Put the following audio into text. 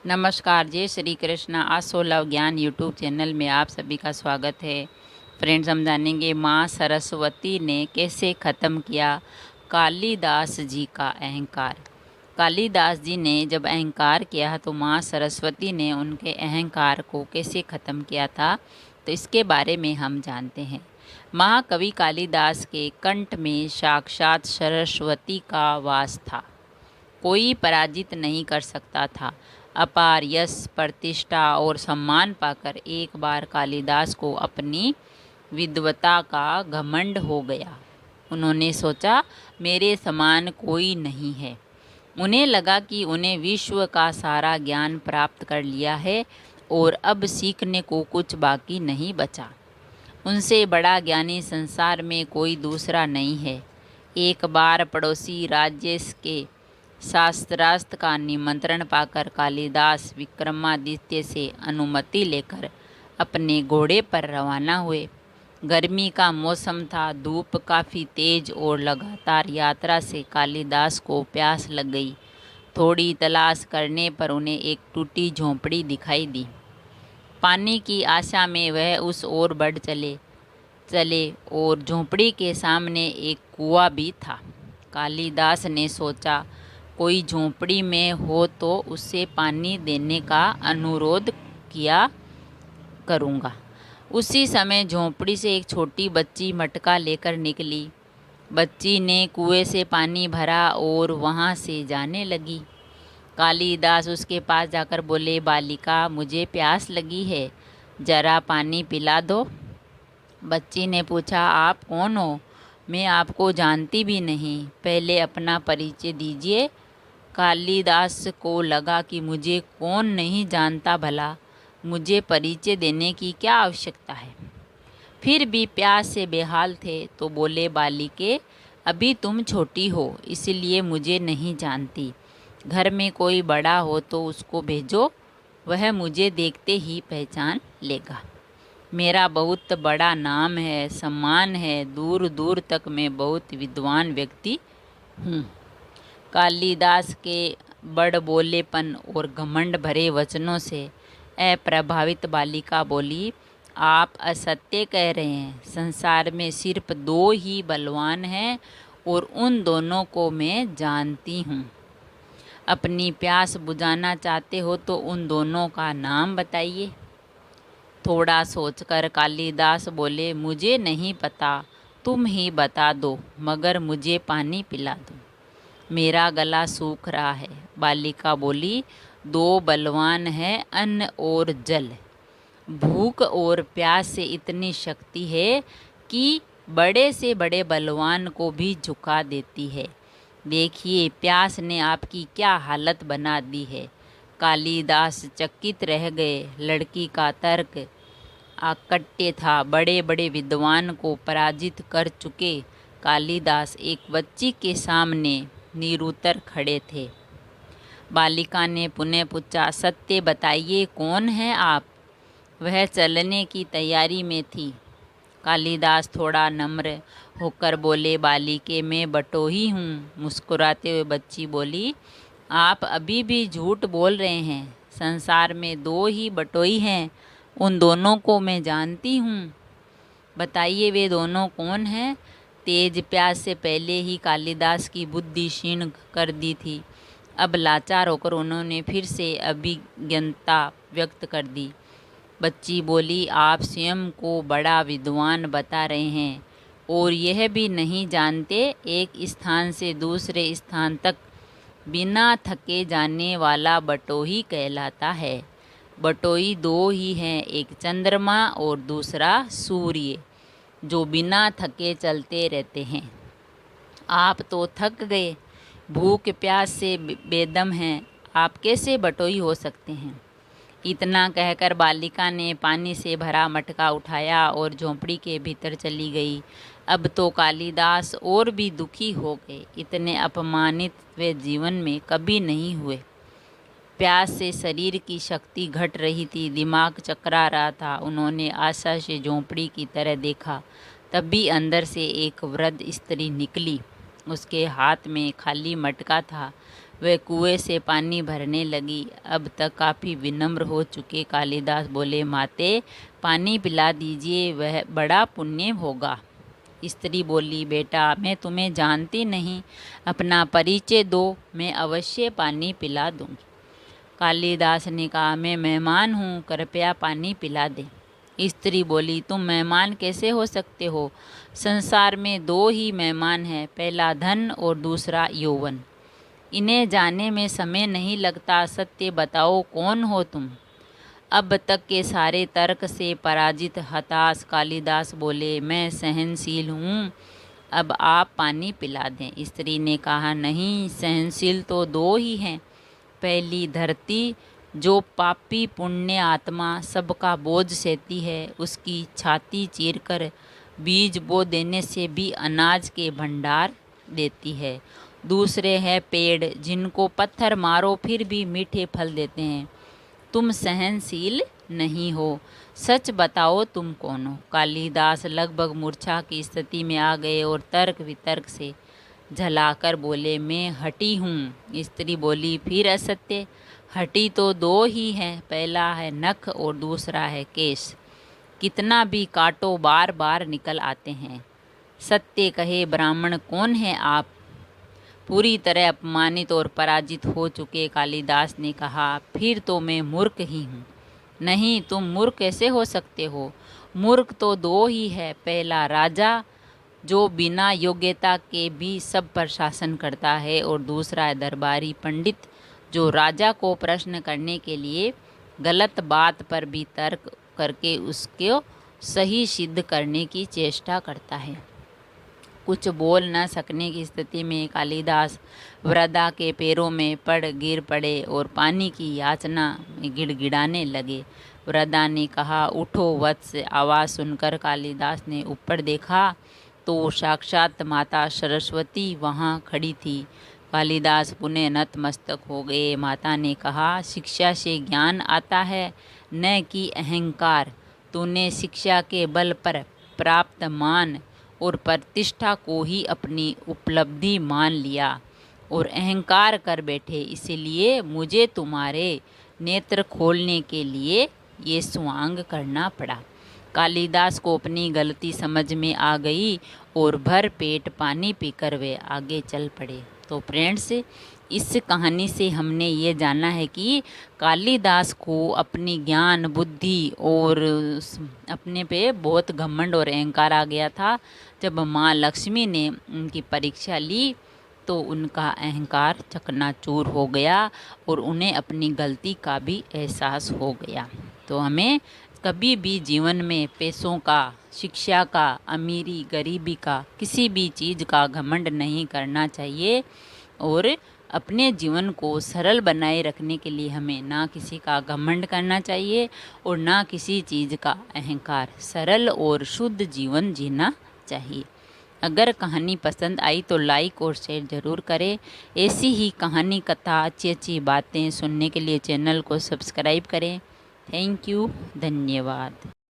नमस्कार, जय श्री कृष्ण। आसो लव ज्ञान यूट्यूब चैनल में आप सभी का स्वागत है। फ्रेंड्स, हम जानेंगे माँ सरस्वती ने कैसे ख़त्म किया कालिदास जी का अहंकार। कालिदास जी ने जब अहंकार किया तो माँ सरस्वती ने उनके अहंकार को कैसे ख़त्म किया था, तो इसके बारे में हम जानते हैं। महाकवि कालिदास के कंठ में साक्षात सरस्वती का वास था। कोई पराजित नहीं कर सकता था। अपार यश, प्रतिष्ठा और सम्मान पाकर एक बार कालिदास को अपनी विद्वता का घमंड हो गया। उन्होंने सोचा, मेरे समान कोई नहीं है। उन्हें लगा कि उन्हें विश्व का सारा ज्ञान प्राप्त कर लिया है और अब सीखने को कुछ बाकी नहीं बचा। उनसे बड़ा ज्ञानी संसार में कोई दूसरा नहीं है। एक बार पड़ोसी राज्य के शास्त्रार्थ का निमंत्रण पाकर कालिदास विक्रमादित्य से अनुमति लेकर अपने घोड़े पर रवाना हुए। गर्मी का मौसम था, धूप काफ़ी तेज और लगातार यात्रा से कालिदास को प्यास लग गई। थोड़ी तलाश करने पर उन्हें एक टूटी झोंपड़ी दिखाई दी। पानी की आशा में वह उस ओर बढ़ चले और झोंपड़ी के सामने एक कुआं भी था। कालिदास ने सोचा, कोई झोंपड़ी में हो तो उससे पानी देने का अनुरोध किया करूँगा। उसी समय झोंपड़ी से एक छोटी बच्ची मटका लेकर निकली। बच्ची ने कुएं से पानी भरा और वहाँ से जाने लगी। कालिदास उसके पास जाकर बोले, बालिका, मुझे प्यास लगी है, जरा पानी पिला दो। बच्ची ने पूछा, आप कौन हो? मैं आपको जानती भी नहीं, पहले अपना परिचय दीजिए। कालिदास को लगा कि मुझे कौन नहीं जानता भला, मुझे परिचय देने की क्या आवश्यकता है। फिर भी प्यास से बेहाल थे तो बोले, बालिके, अभी तुम छोटी हो इसलिए मुझे नहीं जानती। घर में कोई बड़ा हो तो उसको भेजो, वह मुझे देखते ही पहचान लेगा। मेरा बहुत बड़ा नाम है, सम्मान है, दूर दूर तक मैं बहुत विद्वान व्यक्ति हूँ। कालिदास के बड़ बोलेपन और घमंड भरे वचनों से अप्रभावित बालिका बोली, आप असत्य कह रहे हैं। संसार में सिर्फ दो ही बलवान हैं और उन दोनों को मैं जानती हूँ। अपनी प्यास बुझाना चाहते हो तो उन दोनों का नाम बताइए। थोड़ा सोचकर कालिदास बोले, मुझे नहीं पता, तुम ही बता दो, मगर मुझे पानी पिला दो, मेरा गला सूख रहा है। बालिका बोली, दो बलवान हैं, अन्न और जल। भूख और प्यास से इतनी शक्ति है कि बड़े से बड़े बलवान को भी झुका देती है। देखिए, प्यास ने आपकी क्या हालत बना दी है। कालिदास चकित रह गए। लड़की का तर्क अकट्य था। बड़े बड़े विद्वान को पराजित कर चुके कालिदास एक बच्ची के सामने निरुत्तर खड़े थे। बालिका ने पुनः पूछा, सत्य बताइए, कौन है आप? वह चलने की तैयारी में थी। कालिदास थोड़ा नम्र होकर बोले, बालिके, मैं बटोही हूँ। मुस्कुराते हुए बच्ची बोली, आप अभी भी झूठ बोल रहे हैं। संसार में दो ही बटोही हैं, उन दोनों को मैं जानती हूँ। बताइए, वे दोनों कौन हैं? तेज प्यास से पहले ही कालिदास की बुद्धि क्षीण कर दी थी। अब लाचार होकर उन्होंने फिर से अभिज्ञता व्यक्त कर दी। बच्ची बोली, आप स्वयं को बड़ा विद्वान बता रहे हैं और यह भी नहीं जानते एक स्थान से दूसरे स्थान तक बिना थके जाने वाला बटोही कहलाता है। बटोही दो ही हैं, एक चंद्रमा और दूसरा सूर्य, जो बिना थके चलते रहते हैं। आप तो थक गए, भूख प्यास से बेदम हैं, आप कैसे बटोही हो सकते हैं? इतना कहकर बालिका ने पानी से भरा मटका उठाया और झोंपड़ी के भीतर चली गई। अब तो कालिदास और भी दुखी हो गए। इतने अपमानित वे जीवन में कभी नहीं हुए। प्यास से शरीर की शक्ति घट रही थी, दिमाग चकरा रहा था। उन्होंने आशा से झोंपड़ी की तरह देखा। तभी अंदर से एक वृद्ध स्त्री निकली। उसके हाथ में खाली मटका था। वह कुएं से पानी भरने लगी। अब तक काफ़ी विनम्र हो चुके कालिदास बोले, माते पानी पिला दीजिए, वह बड़ा पुण्य होगा। स्त्री बोली, बेटा मैं तुम्हें जानती नहीं, अपना परिचय दो, मैं अवश्य पानी पिला दूंगी। कालिदास ने कहा, मैं मेहमान हूँ, कृपया पानी पिला दें। स्त्री बोली, तुम मेहमान कैसे हो सकते हो? संसार में दो ही मेहमान हैं, पहला धन और दूसरा यौवन। इन्हें जाने में समय नहीं लगता, सत्य बताओ कौन हो तुम? अब तक के सारे तर्क से पराजित हताश कालिदास बोले, मैं सहनशील हूँ, अब आप पानी पिला दें। स्त्री ने कहा, नहीं, सहनशील तो दो ही हैं। पहली धरती, जो पापी पुण्य आत्मा सबका बोझ सहती है, उसकी छाती चीरकर बीज बो देने से भी अनाज के भंडार देती है। दूसरे हैं पेड़, जिनको पत्थर मारो फिर भी मीठे फल देते हैं। तुम सहनशील नहीं हो, सच बताओ तुम कौन हो? कालिदास लगभग मूर्छा की स्थिति में आ गए और तर्क वितर्क से झलाकर बोले, मैं हठी हूँ। स्त्री बोली, फिर असत्य? हठी तो दो ही हैं, पहला है नख और दूसरा है केश। कितना भी काटो बार बार निकल आते हैं। सत्य कहे ब्राह्मण, कौन है आप? पूरी तरह अपमानित और पराजित हो चुके कालिदास ने कहा, फिर तो मैं मूर्ख ही हूँ। नहीं, तुम मूर्ख कैसे हो सकते हो? मूर्ख तो दो ही है, पहला राजा, जो बिना योग्यता के भी सब पर शासन करता है, और दूसरा है दरबारी पंडित, जो राजा को प्रश्न करने के लिए गलत बात पर भी तर्क करके उसको सही सिद्ध करने की चेष्टा करता है। कुछ बोल न सकने की स्थिति में कालिदास वृद्धा के पैरों में गिर पड़े और पानी की याचना में गिड़गिड़ाने लगे। वृद्धा ने कहा, उठो वत्स। आवाज़ सुनकर कालिदास ने ऊपर देखा तो साक्षात माता सरस्वती वहाँ खड़ी थी। कालिदास पुनः नतमस्तक हो गए। माता ने कहा, शिक्षा से ज्ञान आता है, न कि अहंकार। तूने शिक्षा के बल पर प्राप्त मान और प्रतिष्ठा को ही अपनी उपलब्धि मान लिया और अहंकार कर बैठे, इसलिए मुझे तुम्हारे नेत्र खोलने के लिए ये स्वांग करना पड़ा। कालिदास को अपनी गलती समझ में आ गई और भर पेट पानी पीकर वे आगे चल पड़े। तो फ्रेंड्स, इस कहानी से हमने ये जाना है कि कालिदास को अपनी ज्ञान बुद्धि और अपने पे बहुत घमंड और अहंकार आ गया था। जब माँ लक्ष्मी ने उनकी परीक्षा ली तो उनका अहंकार चकनाचूर हो गया और उन्हें अपनी गलती का भी एहसास हो गया। तो हमें कभी भी जीवन में पैसों का, शिक्षा का, अमीरी गरीबी का, किसी भी चीज़ का घमंड नहीं करना चाहिए और अपने जीवन को सरल बनाए रखने के लिए हमें ना किसी का घमंड करना चाहिए और ना किसी चीज़ का अहंकार। सरल और शुद्ध जीवन जीना चाहिए। अगर कहानी पसंद आई तो लाइक और शेयर ज़रूर करें। ऐसी ही कहानी, कथा, अच्छी अच्छी बातें सुनने के लिए चैनल को सब्सक्राइब करें। थैंक यू, धन्यवाद।